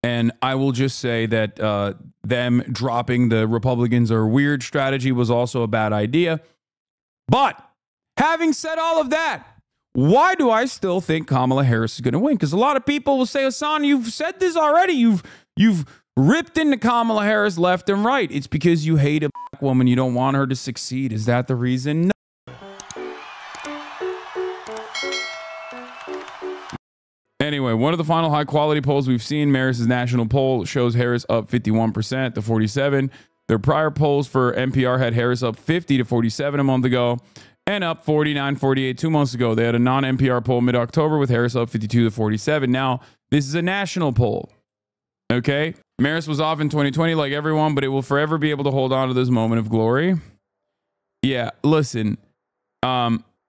And I will just say that them dropping the Republicans are weird strategy was also a bad idea. But having said all of that, why do I still think Kamala Harris is going to win? Because a lot of people will say, Hasan, you've said this already. You've ripped into Kamala Harris left and right. It's because you hate a black woman. You don't want her to succeed. Is that the reason? No. Anyway, one of the final high-quality polls we've seen, Maris's national poll, shows Harris up 51% to 47. Their prior polls for NPR had Harris up 50 to 47 a month ago and up 49-48 2 months ago. They had a non-NPR poll mid-October with Harris up 52 to 47. Now, this is a national poll, okay? Maris was off in 2020 like everyone, but it will forever be able to hold on to this moment of glory. Yeah, listen,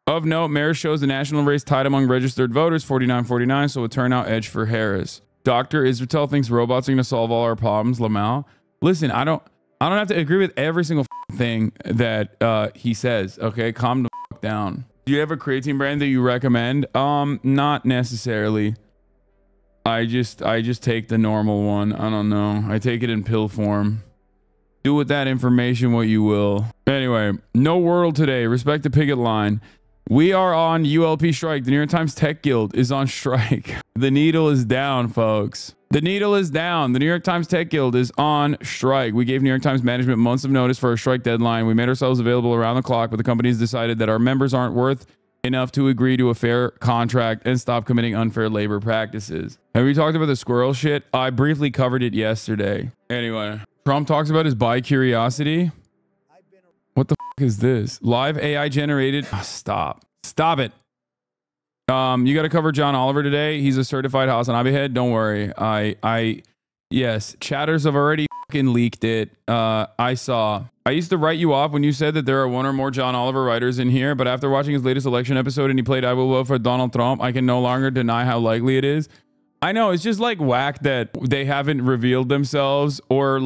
of note, Maris shows the national race tied among registered voters, 49-49, so a turnout edge for Harris. Dr. Israel thinks robots are going to solve all our problems, Lamau. Listen, I don't have to agree with every single thing that he says, okay? Calm the down. Do you have a creatine brand that you recommend? Not necessarily. I just take the normal one. I don't know. I take it in pill form. Do with that information what you will. Anyway, no world today. Respect the picket line. We are on ULP strike. The New York Times Tech Guild is on strike. The needle is down, folks. The needle is down. The New York Times Tech Guild is on strike. We gave New York Times management months of notice for a strike deadline. We made ourselves available around the clock, but the companies decided that our members aren't worth enough to agree to a fair contract and stop committing unfair labor practices. Have we talked about the squirrel shit? I briefly covered it yesterday. Anyway, Trump talks about his bi-curiosity. What the fuck is this? Live AI generated. Oh, stop it. You got to cover John Oliver today. He's a certified HasanAbi head. Don't worry. Yes, chatters have already fucking leaked it. I used to write you off when you said that there are one or more John Oliver writers in here, but after watching his latest election episode and he played I Will Vote for Donald Trump, I can no longer deny how likely it is. I know, it's just like whack that they haven't revealed themselves or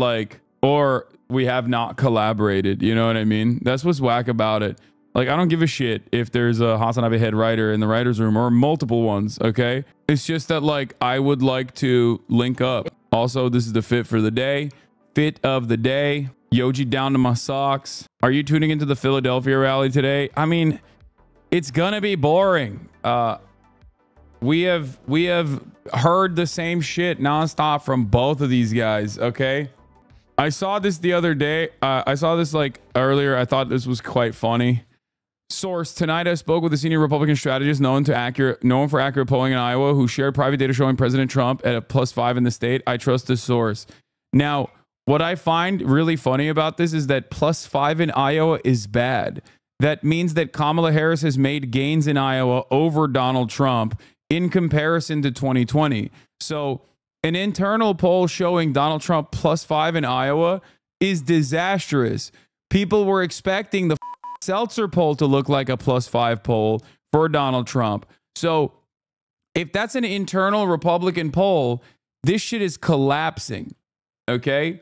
we have not collaborated. You know what I mean? That's what's whack about it. Like, I don't give a shit if there's a HasanAbi head writer in the writer's room or multiple ones, okay? It's just that, like, I would like to link up. Also, this is the fit for the day. Fit of the day. Yoji down to my socks. Are you tuning into the Philadelphia rally today? I mean, it's gonna be boring. We have heard the same shit nonstop from both of these guys, okay? I saw this the other day. I saw this like earlier. I thought this was quite funny. Source: tonight I spoke with a senior Republican strategist known for accurate polling in Iowa who shared private data showing President Trump at a +5 in the state. I trust this source. Now, what I find really funny about this is that +5 in Iowa is bad. That means that Kamala Harris has made gains in Iowa over Donald Trump in comparison to 2020. So an internal poll showing Donald Trump +5 in Iowa is disastrous. People were expecting the Seltzer poll to look like a +5 poll for Donald Trump. So if that's an internal Republican poll, this shit is collapsing. Okay?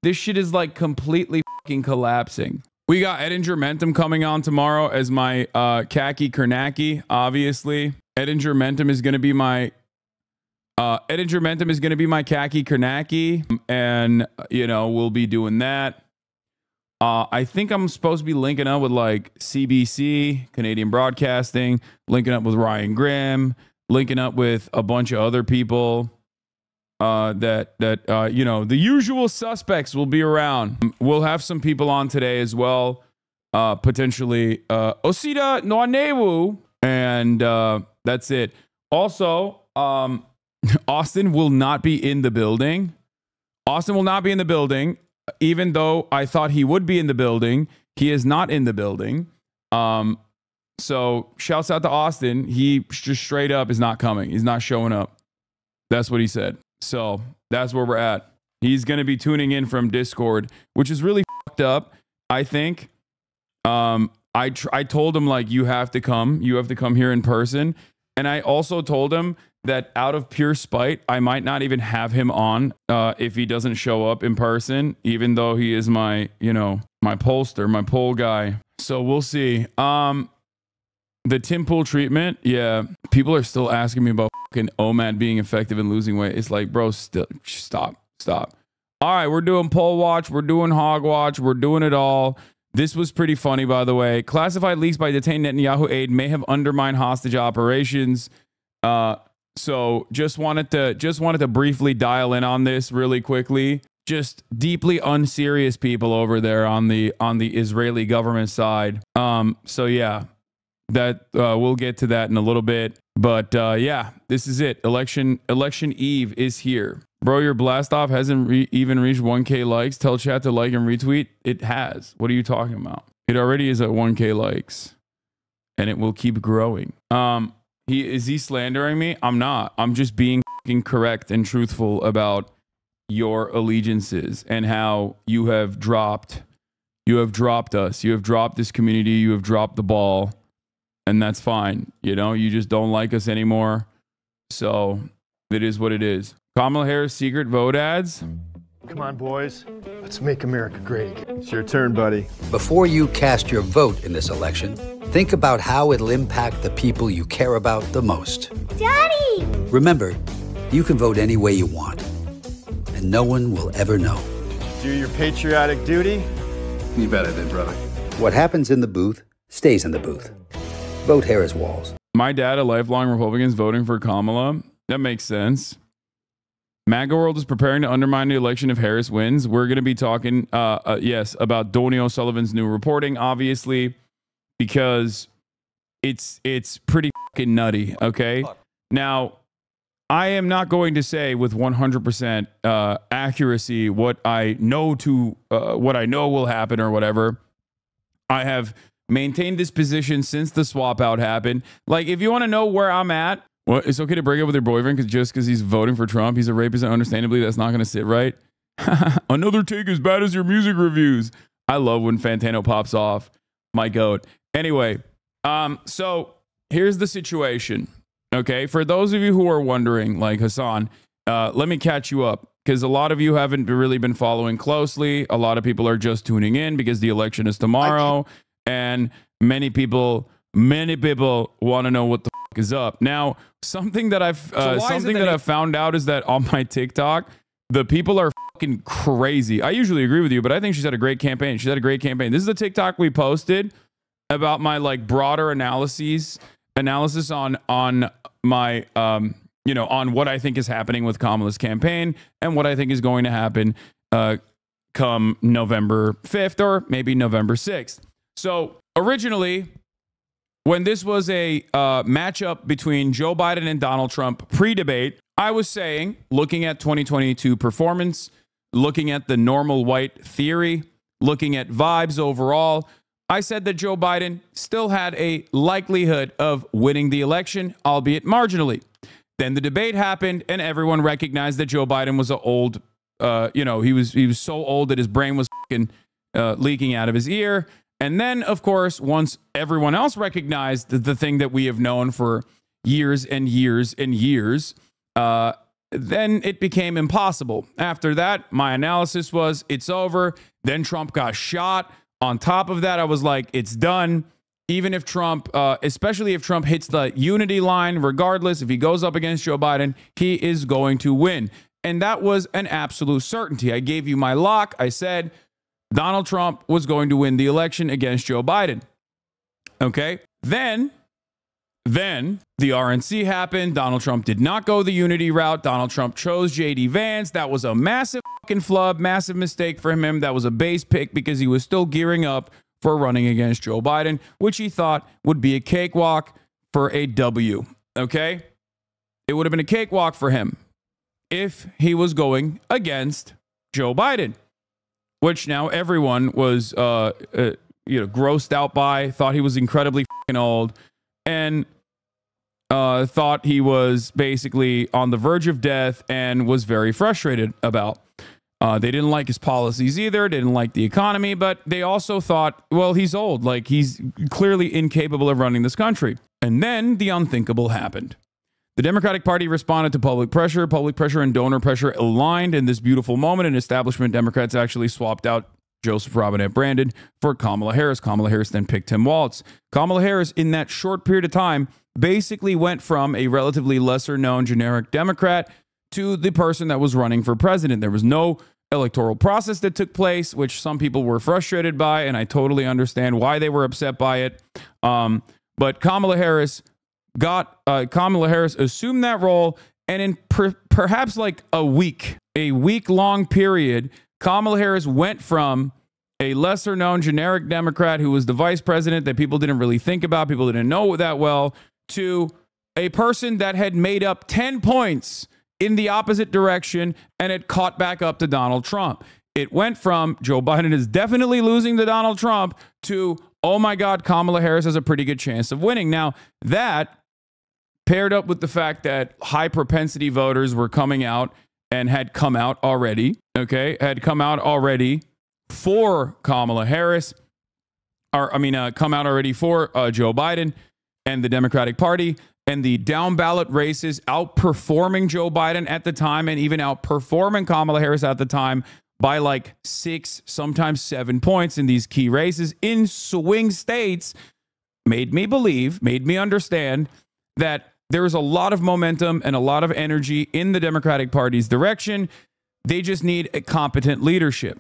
This shit is like completely fucking collapsing. We got Edinger Mentum coming on tomorrow as my khaki Kernaki, obviously. Edinger Mentum is going to be my khaki Kernaki, and you know, we'll be doing that. I think I'm supposed to be linking up with like CBC, Canadian Broadcasting, linking up with Ryan Grimm, linking up with a bunch of other people that you know, the usual suspects will be around. We'll have some people on today as well, potentially Osita Nwanewu, and that's it. Also, Austin will not be in the building. Austin will not be in the building. Even though I thought he would be in the building, he is not in the building. So shouts out to Austin. He just straight up is not coming. He's not showing up. That's what he said. So that's where we're at. He's going to be tuning in from Discord, which is really fucked up. I think I told him, like, you have to come here in person. And I also told him that out of pure spite, I might not even have him on if he doesn't show up in person, even though he is my, you know, my pollster, my poll guy. So we'll see. The Tim Pool treatment, yeah. People are still asking me about fucking OMAD being effective in losing weight. It's like, bro, stop. All right, we're doing Poll Watch. We're doing Hog Watch. We're doing it all. This was pretty funny, by the way. Classified leaks by detained Netanyahu aide may have undermined hostage operations. So just wanted to briefly dial in on this really quickly. Just deeply unserious people over there on the Israeli government side. So yeah. That we'll get to that in a little bit, but yeah, this is it. Election Eve is here, bro. Your blast off hasn't even reached 1K likes. Tell chat to like and retweet. It has. What are you talking about? It already is at 1K likes, and it will keep growing. Is he slandering me? I'm not. I'm just being fucking correct and truthful about your allegiances and how you have dropped us. You have dropped this community. You have dropped the ball. And that's fine. You know, you just don't like us anymore. So it is what it is. Kamala Harris secret vote ads. Come on, boys. Let's make America great again. It's your turn, buddy. Before you cast your vote in this election, think about how it'll impact the people you care about the most. Daddy! Remember, you can vote any way you want, and no one will ever know. Do your patriotic duty. You bet I did, brother. What happens in the booth stays in the booth. Vote Harris Walls. My dad, a lifelong Republican, is voting for Kamala. That makes sense. MAGA World is preparing to undermine the election if Harris wins. We're going to be talking, yes, about Donny O'Sullivan's new reporting, obviously, because it's pretty fucking nutty, okay? Now, I am not going to say with 100% accuracy what I know will happen or whatever. I have maintained this position since the swap out happened. Like, if you want to know where I'm at, well, it's okay to break up with your boyfriend because he's voting for Trump, he's a rapist, and understandably, that's not going to sit right. Another take as bad as your music reviews. I love when Fantano pops off. My goat. Anyway, so here's the situation. Okay, for those of you who are wondering, like Hasan, let me catch you up because a lot of you haven't really been following closely. A lot of people are just tuning in because the election is tomorrow. And many people want to know what the fuck is up. Now, something that I've found out is that on my TikTok, the people are fucking crazy. I usually agree with you, but I think she's had a great campaign. She's had a great campaign. This is the TikTok we posted about my like broader analysis on my on what I think is happening with Kamala's campaign and what I think is going to happen come November 5th or maybe November 6th. So originally, when this was a matchup between Joe Biden and Donald Trump pre-debate, I was saying, looking at 2022 performance, looking at the normal white theory, looking at vibes overall, I said that Joe Biden still had a likelihood of winning the election, albeit marginally. Then the debate happened, and everyone recognized that Joe Biden was an old, he was so old that his brain was leaking out of his ear. And then, of course, once everyone else recognized the thing that we have known for years and years and years, then it became impossible. After that, my analysis was it's over. Then Trump got shot. On top of that, I was like, it's done. Even if Trump, especially if Trump hits the unity line, regardless, if he goes up against Joe Biden, he is going to win. And that was an absolute certainty. I gave you my lock. I said Donald Trump was going to win the election against Joe Biden. Okay. Then the RNC happened. Donald Trump did not go the unity route. Donald Trump chose J.D. Vance. That was a massive fucking flub, massive mistake for him. That was a base pick because he was still gearing up for running against Joe Biden, which he thought would be a cakewalk for a W. Okay. It would have been a cakewalk for him if he was going against Joe Biden, which now everyone was, grossed out by, thought he was incredibly fucking old, and thought he was basically on the verge of death and was very frustrated about. They didn't like his policies either, didn't like the economy, but they also thought, well, he's old, like he's clearly incapable of running this country. And then the unthinkable happened. The Democratic Party responded to public pressure. Public pressure and donor pressure aligned in this beautiful moment, and establishment Democrats actually swapped out Joseph Robinette Brandon for Kamala Harris. Kamala Harris then picked Tim Walz. Kamala Harris, in that short period of time, basically went from a relatively lesser known generic Democrat to the person that was running for president. There was no electoral process that took place, which some people were frustrated by, and I totally understand why they were upset by it. But Kamala Harris assumed that role, and in perhaps like a week-long period, Kamala Harris went from a lesser-known generic Democrat who was the vice president that people didn't really think about, people didn't know that well, to a person that had made up 10 points in the opposite direction and it caught back up to Donald Trump. It went from Joe Biden is definitely losing to Donald Trump to, oh my God, Kamala Harris has a pretty good chance of winning. Now, that paired up with the fact that high propensity voters were coming out and had come out already, had come out already for Kamala Harris, come out already for Joe Biden and the Democratic Party, and the down ballot races outperforming Joe Biden at the time and even outperforming Kamala Harris at the time by like 6, sometimes 7 points in these key races in swing states, made me understand that there is a lot of momentum and a lot of energy in the Democratic Party's direction. They just need a competent leadership.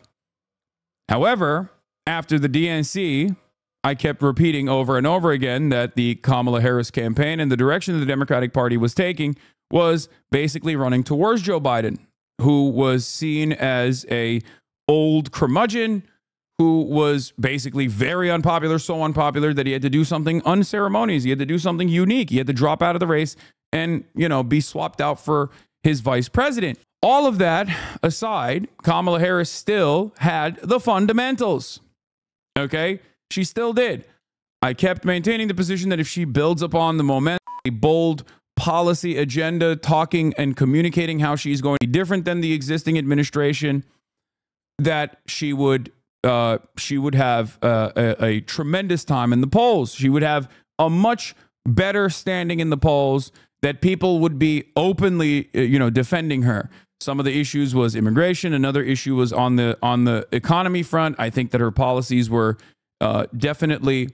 However, after the DNC, I kept repeating over and over again that the Kamala Harris campaign and the direction the Democratic Party was taking was basically running towards Joe Biden, who was seen as a old curmudgeon who was basically very unpopular, so unpopular that he had to do something unceremonious. He had to do something unique. He had to drop out of the race and, be swapped out for his vice president. All of that aside, Kamala Harris still had the fundamentals. Okay? She still did. I kept maintaining the position that if she builds upon the momentum, a bold policy agenda, talking and communicating how she's going to be different than the existing administration, that she would have a tremendous time in the polls. She would have a much better standing in the polls, that people would be openly, defending her. Some of the issues was immigration. Another issue was on the economy front. I think that her policies were definitely,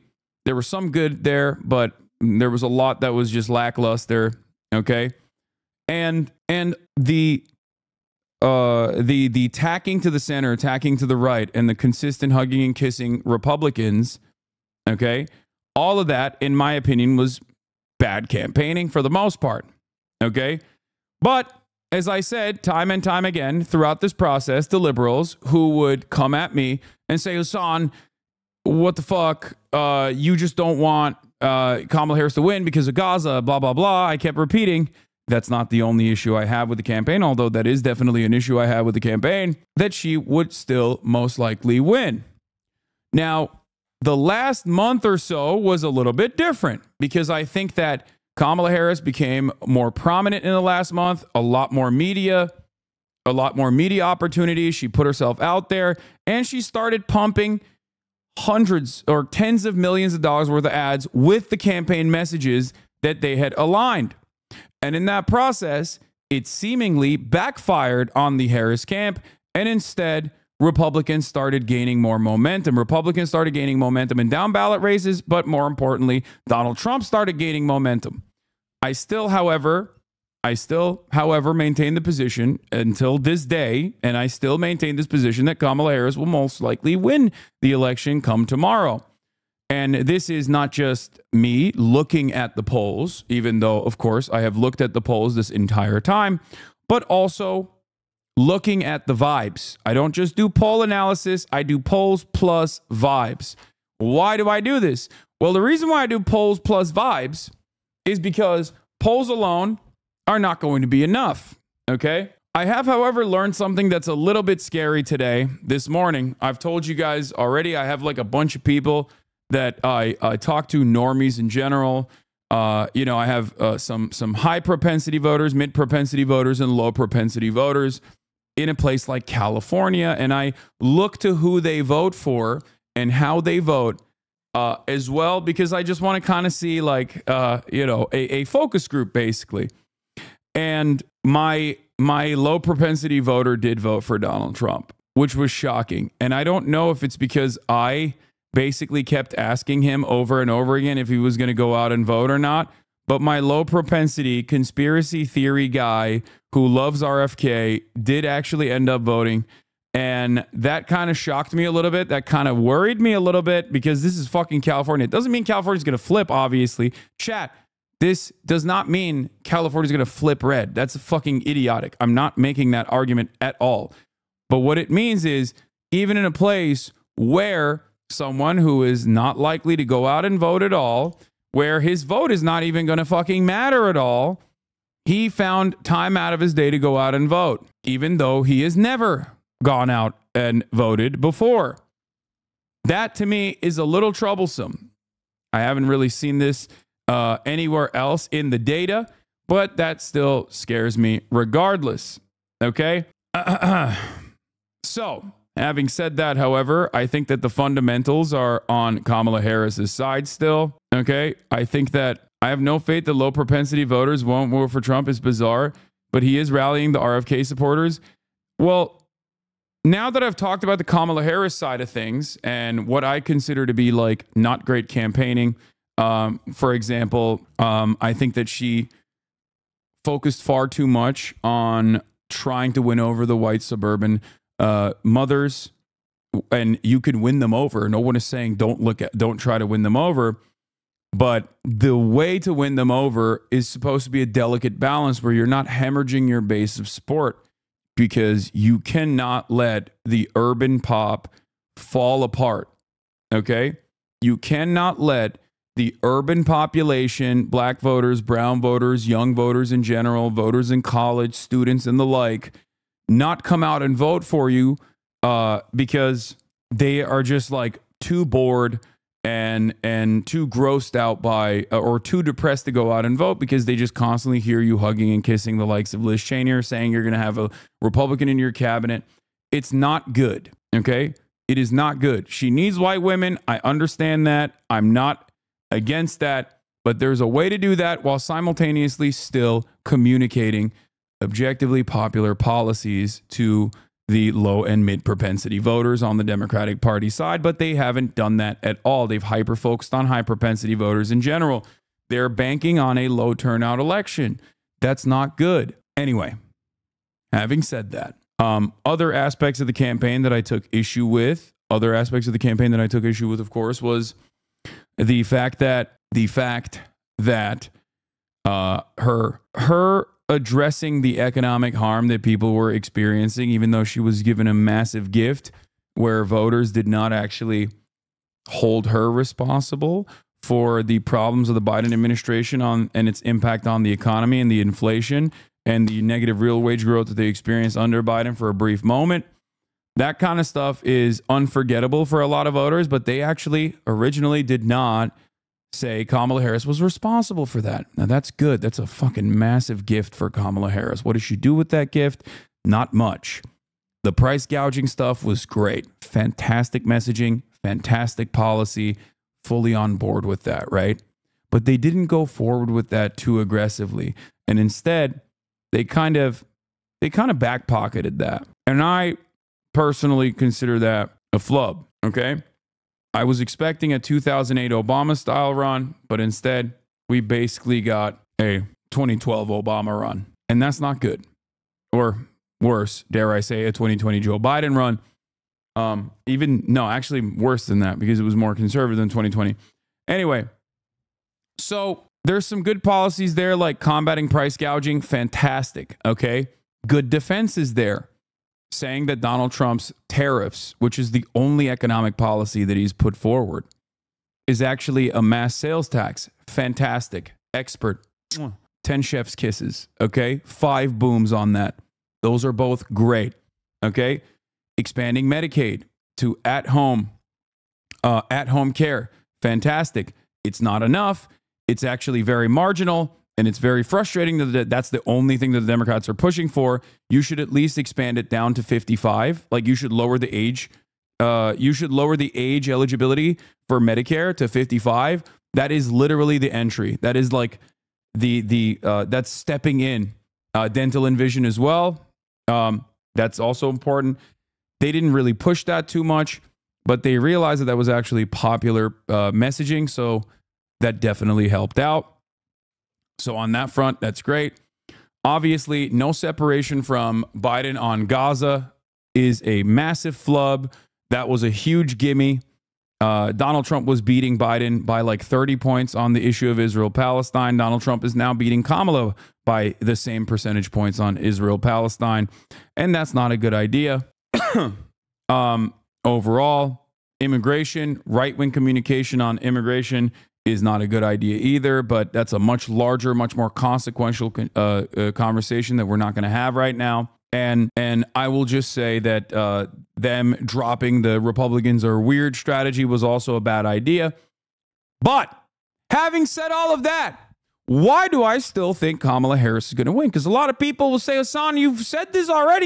there was some good there, but there was a lot that was just lackluster. Okay. And the tacking to the center, tacking to the right, and the consistent hugging and kissing Republicans, okay, all of that, in my opinion, was bad campaigning for the most part, okay? But as I said, time and time again throughout this process, the liberals who would come at me and say, Hasan, what the fuck? You just don't want Kamala Harris to win because of Gaza, blah, blah, blah. I kept repeating, that's not the only issue I have with the campaign, although that is definitely an issue I have with the campaign, that she would still most likely win. Now, the last month or so was a little bit different because I think that Kamala Harris became more prominent in the last month, a lot more media opportunities. She put herself out there and she started pumping hundreds or tens of millions of dollars worth of ads with the campaign messages that they had aligned. And in that process, it seemingly backfired on the Harris camp, and instead, Republicans started gaining more momentum. Republicans started gaining momentum in down ballot races, but more importantly, Donald Trump started gaining momentum. I still, however, maintain the position until this day, and I still maintain this position that Kamala Harris will most likely win the election come tomorrow. And this is not just me looking at the polls, even though, of course, I have looked at the polls this entire time, but also looking at the vibes. I don't just do poll analysis. I do polls plus vibes. Why do I do this? Well, the reason why I do polls plus vibes is because polls alone are not going to be enough. Okay. I have, however, learned something that's a little bit scary today, this morning. I've told you guys already, I have like a bunch of people that I talk to, normies in general. I have some high propensity voters, mid propensity voters, and low propensity voters in a place like California. And I look to who they vote for and how they vote as well, because I just want to kind of see like, a focus group basically. And my low propensity voter did vote for Donald Trump. which was shocking. And I don't know if it's because I basically kept asking him over and over again if he was going to go out and vote or not. But my low propensity conspiracy theory guy who loves RFK did actually end up voting. And that kind of shocked me a little bit. That kind of worried me a little bit because this is fucking California. It doesn't mean California's going to flip, obviously. Chat, this does not mean California's going to flip red. That's fucking idiotic. I'm not making that argument at all. But what it means is even in a place where someone who is not likely to go out and vote at all, where his vote is not even going to fucking matter at all, he found time out of his day to go out and vote, even though he has never gone out and voted before. That to me is a little troublesome. I haven't really seen this anywhere else in the data, but that still scares me regardless. Okay? So, having said that, however, I think that the fundamentals are on Kamala Harris's side still. Okay? I think that I have no faith that low propensity voters won't vote for Trump. Is bizarre, but he is rallying the RFK supporters. Well, now that I've talked about the Kamala Harris side of things and what I consider to be like not great campaigning, for example, I think that she focused far too much on trying to win over the white suburban mothers, and you can win them over. No one is saying don't try to win them over, but the way to win them over is supposed to be a delicate balance where you're not hemorrhaging your base of support, because you cannot let the urban pop fall apart. Okay, you cannot let the urban population, black voters, brown voters, young voters in general, voters in college, students and the like, not come out and vote for you because they are just like too bored and too grossed out by or too depressed to go out and vote because they just constantly hear you hugging and kissing the likes of Liz Cheney or saying you're going to have a Republican in your cabinet. It's not good. Okay, it is not good. She needs white women. I understand that. I'm not against that, but there's a way to do that while simultaneously still communicating objectively popular policies to the low and mid propensity voters on the Democratic Party side, but they haven't done that at all. They've hyper focused on high propensity voters in general. They're banking on a low turnout election. That's not good. Anyway, having said that, other aspects of the campaign that I took issue with, of course, was the fact that her addressing the economic harm that people were experiencing, even though she was given a massive gift where voters did not actually hold her responsible for the problems of the Biden administration and its impact on the economy and the inflation and the negative real wage growth that they experienced under Biden for a brief moment. That kind of stuff is unforgettable for a lot of voters, but they actually originally did not say Kamala Harris was responsible for that. Now that's good. That's a fucking massive gift for Kamala Harris. What did she do with that gift? Not much. The price gouging stuff was great. Fantastic messaging, fantastic policy, fully on board with that, right? But they didn't go forward with that too aggressively. And instead, they kind of back-pocketed that. And I personally consider that a flub, okay? I was expecting a 2008 Obama-style run, but instead, we basically got a 2012 Obama run. And that's not good. Or worse, dare I say, a 2020 Joe Biden run. Actually worse than that because it was more conservative than 2020. Anyway, so there's some good policies there like combating price gouging. Fantastic, okay? Good defenses there. Saying that Donald Trump's tariffs, which is the only economic policy that he's put forward, is actually a mass sales tax. Fantastic. Expert. 10 chef's kisses. Okay. 5 booms on that. Those are both great. Okay. Expanding Medicaid to at-home care. Fantastic. It's not enough. It's actually very marginal. And it's very frustrating that that's the only thing that the Democrats are pushing for. You should at least expand it down to 55. Like you should lower the age. You should lower the age eligibility for Medicare to 55. That is literally the entry. That is like that's stepping in. Dental and vision as well. That's also important. They didn't really push that too much, but they realized that that was actually popular messaging. So that definitely helped out. So on that front, that's great. Obviously, no separation from Biden on Gaza is a massive flub. That was a huge gimme. Donald Trump was beating Biden by like 30 points on the issue of Israel-Palestine. Donald Trump is now beating Kamala by the same percentage points on Israel-Palestine. And that's not a good idea. Overall, immigration, right-wing communication on immigration is not a good idea either, but that's a much larger, much more consequential conversation that we're not going to have right now. And I will just say that them dropping the Republicans are weird strategy was also a bad idea. But having said all of that, why do I still think Kamala Harris is going to win? Because a lot of people will say, Hasan, you've said this already.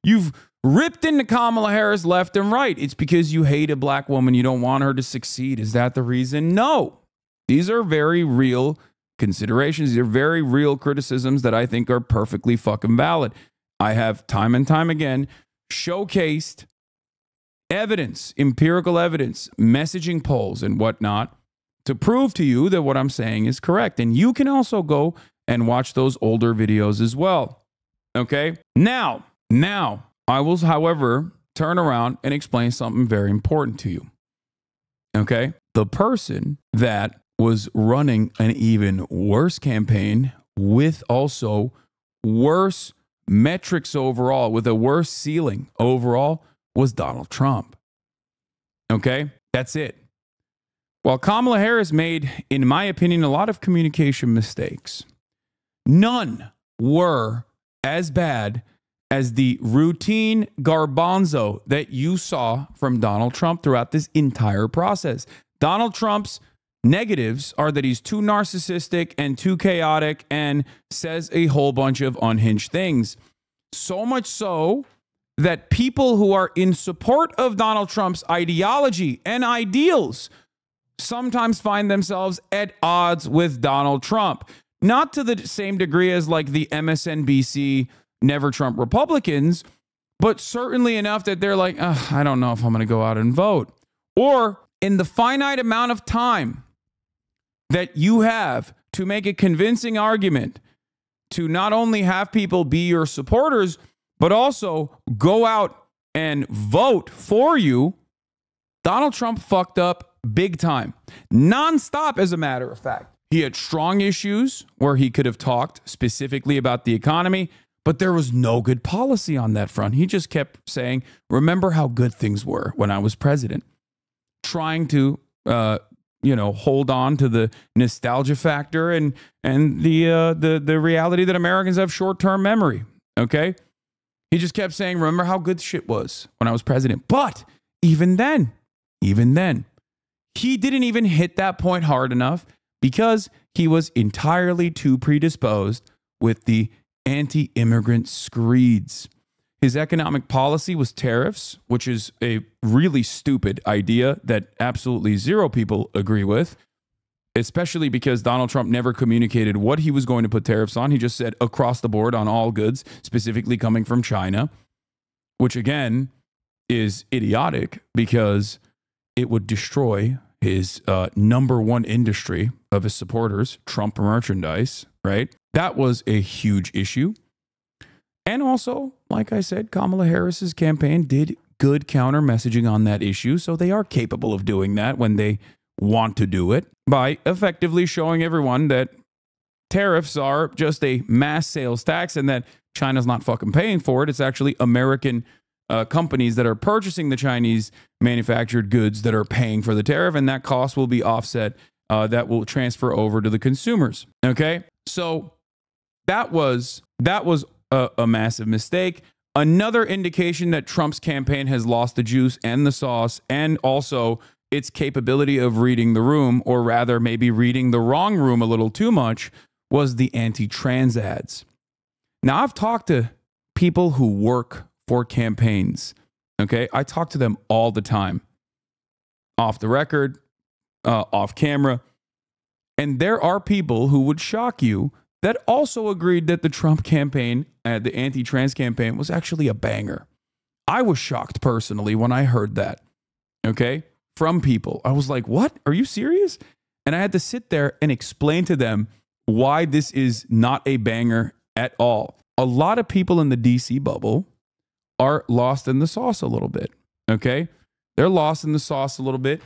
You've ripped into Kamala Harris left and right. It's because you hate a black woman. You don't want her to succeed. Is that the reason? No. These are very real considerations. These are very real criticisms that I think are perfectly fucking valid. I have time and time again showcased evidence, empirical evidence, messaging polls and whatnot to prove to you that what I'm saying is correct. And you can also go and watch those older videos as well. Okay? Now, I will, however, turn around and explain something very important to you. Okay? The person that was running an even worse campaign with also worse metrics overall, with a worse ceiling overall, was Donald Trump. Okay? That's it. While Kamala Harris made, in my opinion, a lot of communication mistakes, none were as bad as the routine garbanzo that you saw from Donald Trump throughout this entire process. Donald Trump's negatives are that he's too narcissistic and too chaotic and says a whole bunch of unhinged things. So much so that people who are in support of Donald Trump's ideology and ideals sometimes find themselves at odds with Donald Trump. Not to the same degree as like the MSNBC Never Trump Republicans, but certainly enough that they're like, I don't know if I'm going to go out and vote. Or in the finite amount of time that you have to make a convincing argument to not only have people be your supporters, but also go out and vote for you, Donald Trump fucked up big time. Nonstop, as a matter of fact. He had strong issues where he could have talked specifically about the economy, but there was no good policy on that front. He just kept saying, remember how good things were when I was president. Trying to hold on to the nostalgia factor and the reality that Americans have short-term memory. Okay, he just kept saying, "Remember how good shit was when I was president." But even then, he didn't even hit that point hard enough because he was entirely too predisposed with the anti-immigrant screeds. His economic policy was tariffs, which is a really stupid idea that absolutely zero people agree with, especially because Donald Trump never communicated what he was going to put tariffs on. He just said across the board on all goods, specifically coming from China, which again is idiotic because it would destroy his number one industry of his supporters, Trump merchandise, right? That was a huge issue. And also, like I said, Kamala Harris's campaign did good counter messaging on that issue. So they are capable of doing that when they want to do it by effectively showing everyone that tariffs are just a mass sales tax and that China's not fucking paying for it. It's actually American companies that are purchasing the Chinese manufactured goods that are paying for the tariff, and that cost will be offset. That will transfer over to the consumers. Okay, so that was a massive mistake. Another indication that Trump's campaign has lost the juice and the sauce, and also its capability of reading the room, or rather maybe reading the wrong room a little too much, was the anti-trans ads. Now, I've talked to people who work for campaigns. Okay, I talk to them all the time, off the record, off camera, and there are people who would shock you that also agreed that the Trump campaign, the anti-trans campaign, was actually a banger. I was shocked personally when I heard that, okay, from people. I was like, what? Are you serious? And I had to sit there and explain to them why this is not a banger at all. A lot of people in the DC bubble are lost in the sauce a little bit, okay? They're lost in the sauce a little bit.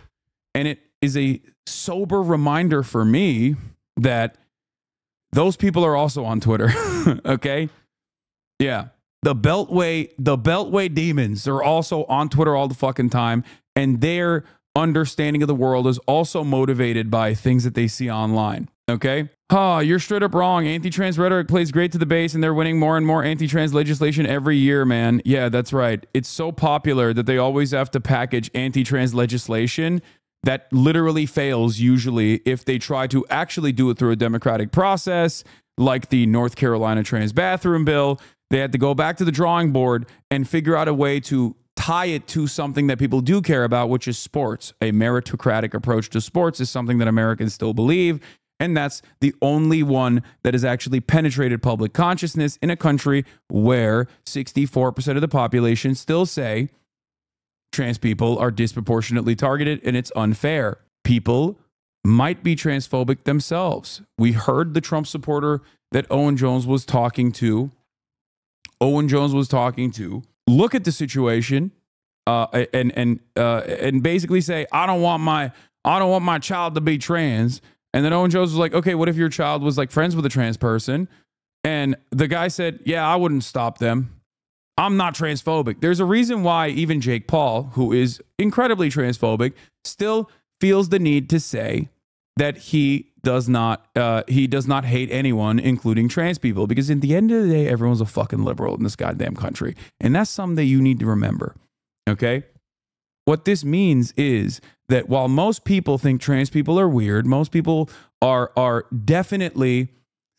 And it is a sober reminder for me that those people are also on Twitter, okay? Yeah. The Beltway demons are also on Twitter all the fucking time. And their understanding of the world is also motivated by things that they see online, okay? You're straight up wrong. Anti-trans rhetoric plays great to the base, and they're winning more and more anti-trans legislation every year, man. Yeah, that's right. It's so popular that they always have to package anti-trans legislation that literally fails usually if they try to actually do it through a democratic process, like the North Carolina trans bathroom bill. They had to go back to the drawing board and figure out a way to tie it to something that people do care about, which is sports. A meritocratic approach to sports is something that Americans still believe. And that's the only one that has actually penetrated public consciousness in a country where 64% of the population still say trans people are disproportionately targeted and it's unfair. People might be transphobic themselves. We heard the Trump supporter that Owen Jones was talking to. Look at the situation and basically say, I don't want my child to be trans. And then Owen Jones was like, okay, what if your child was like friends with a trans person? And the guy said, yeah, I wouldn't stop them. I'm not transphobic. There's a reason why even Jake Paul, who is incredibly transphobic, still feels the need to say that he does not hate anyone, including trans people, because at the end of the day, everyone's a fucking liberal in this goddamn country. And that's something that you need to remember. Okay? What this means is that while most people think trans people are weird, most people are definitely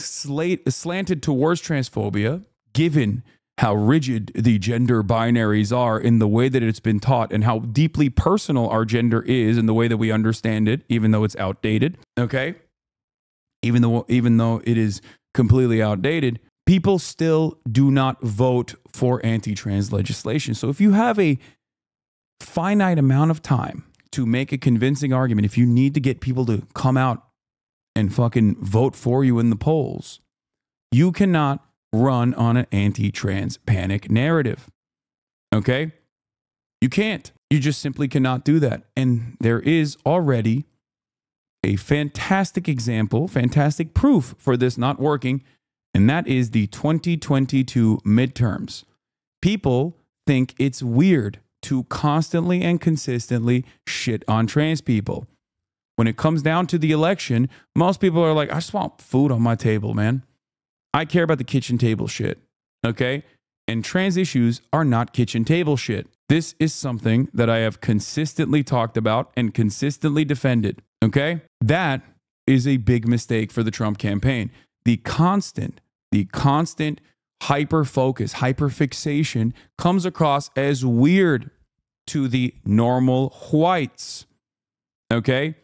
slanted towards transphobia, given how rigid the gender binaries are in the way that it's been taught and how deeply personal our gender is in the way that we understand it, even though it's outdated, okay? Even though it is completely outdated, people still do not vote for anti-trans legislation. So if you have a finite amount of time to make a convincing argument, if you need to get people to come out and fucking vote for you in the polls, you cannot run on an anti-trans panic narrative. Okay? You can't. You just simply cannot do that. And there is already a fantastic example, fantastic proof for this not working, and that is the 2022 midterms. People think it's weird to constantly and consistently shit on trans people. When it comes down to the election, most people are like, I just want food on my table, man. I care about the kitchen table shit, okay? And trans issues are not kitchen table shit. This is something that I have consistently talked about and consistently defended, okay? That is a big mistake for the Trump campaign. The constant hyper-focus, hyper-fixation comes across as weird to the normal whites, okay?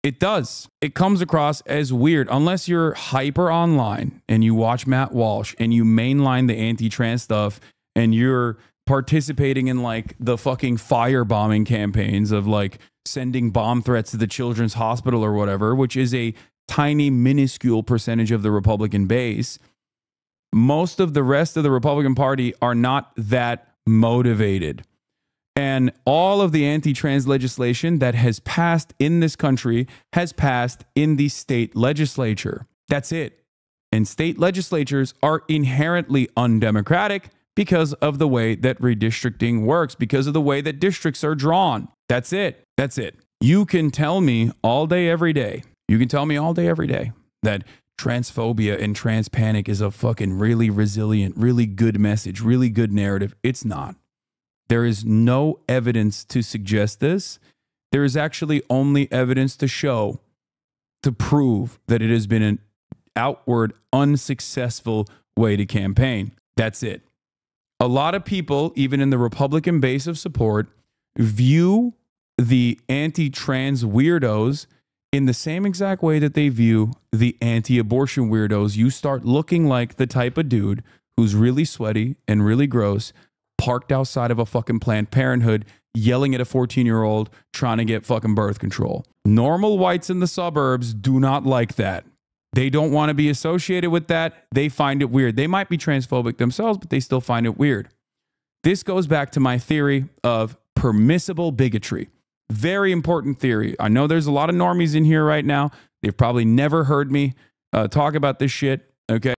It does. It comes across as weird unless you're hyper online and you watch Matt Walsh and you mainline the anti-trans stuff and you're participating in like the fucking firebombing campaigns of like sending bomb threats to the Children's Hospital or whatever, which is a tiny, minuscule percentage of the Republican base. Most of the rest of the Republican Party are not that motivated. And all of the anti-trans legislation that has passed in this country has passed in the state legislature. That's it. And state legislatures are inherently undemocratic because of the way that redistricting works, because of the way that districts are drawn. That's it. That's it. You can tell me all day, every day. You can tell me all day, every day that transphobia and trans panic is a fucking really resilient, really good message, really good narrative. It's not. There is no evidence to suggest this. There is actually only evidence to show, to prove that it has been an outward, unsuccessful way to campaign. That's it. A lot of people, even in the Republican base of support, view the anti-trans weirdos in the same exact way that they view the anti-abortion weirdos. You start looking like the type of dude who's really sweaty and really gross, parked outside of a fucking Planned Parenthood yelling at a 14-year-old trying to get fucking birth control. Normal whites in the suburbs do not like that. They don't want to be associated with that. They find it weird. They might be transphobic themselves, but they still find it weird. This goes back to my theory of permissible bigotry. Very important theory. I know there's a lot of normies in here right now. They've probably never heard me talk about this shit. Okay.